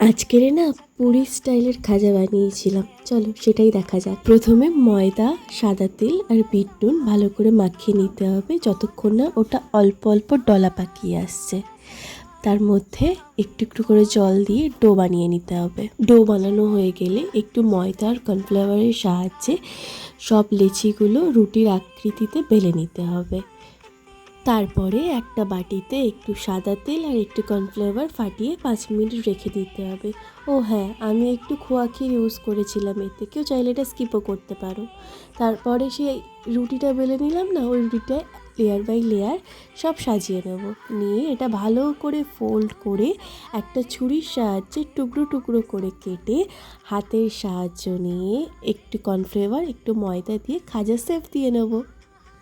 আজকের না পুরী স্টাইলের খাজা বানিয়েছিলাম, চলো সেটাই দেখা যাক। প্রথমে ময়দা, সাদা তেল আর বিট নুন ভালো করে মাখিয়ে নিতে হবে যতক্ষণ না ওটা অল্প অল্প ডলা পাকিয়ে আসছে। তার মধ্যে একটু একটু করে জল দিয়ে ডো বানিয়ে নিতে হবে। ডো বানানো হয়ে গেলে একটু ময়দা আর কর্নফ্লাওয়ারের সাহায্যে সব লেচিগুলো রুটির আকৃতিতে বেলে নিতে হবে। তারপরে একটা বাটিতে একটু সাদা তেল আর একটু কর্নফ্লাওয়ার ফাটিয়ে 5 মিনিট রেখে দিতে হবে। ও হ্যাঁ, আমি একটু খোয়া ক্ষীর ইউজ করেছিলাম এতে, কেউ চাইলে এটা স্কিপও করতে পারো। তারপরে সেই রুটিটা বেলে নিলাম না, ওই রুটিটায় লেয়ার বাই লেয়ার সব সাজিয়ে নেব। নিয়ে এটা ভালো করে ফোল্ড করে একটা ছুরির সাহায্যে টুকরো টুকরো করে কেটে হাতের সাহায্য নিয়ে একটু কর্নফ্লাওয়ার একটু ময়দা দিয়ে খাজা শেপ দিয়ে নেব।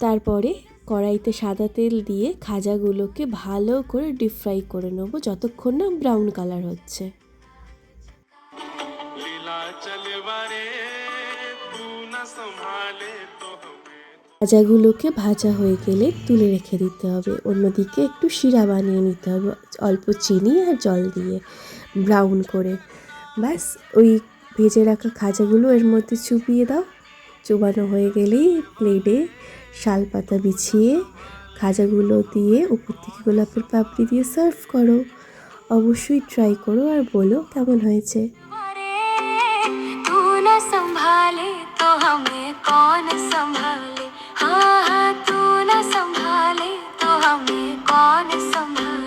তারপরে কড়াইতে সাদা তেল দিয়ে খাজাগুলোকে ভালো করে ডিপ ফ্রাই করে নেব যতক্ষণ না ব্রাউন কালার হচ্ছে। খাজাগুলোকে ভাজা হয়ে গেলে তুলে রেখে দিতে হবে। অন্যদিকে একটু শিরা বানিয়ে নিতে হবে অল্প চিনি আর জল দিয়ে ব্রাউন করে। ব্যাস, ওই ভেজে রাখা খাজাগুলো এর মধ্যে চুবিয়ে দাও। চুবানো হয়ে গেলেই প্লেটে শাল পাতা বিছিয়ে খাজাগুলো দিয়ে উপর থেকে গোলাপের পাপড়ি দিয়ে সার্ভ করো। অবশ্যই ট্রাই করো আর বলো কেমন হয়েছে। তু না সম্ভালে তো হমে কৌন সম্ভালে, হ্যাঁ হ্যাঁ তু না সম্ভালে তো হমে কৌন সম্ভালে।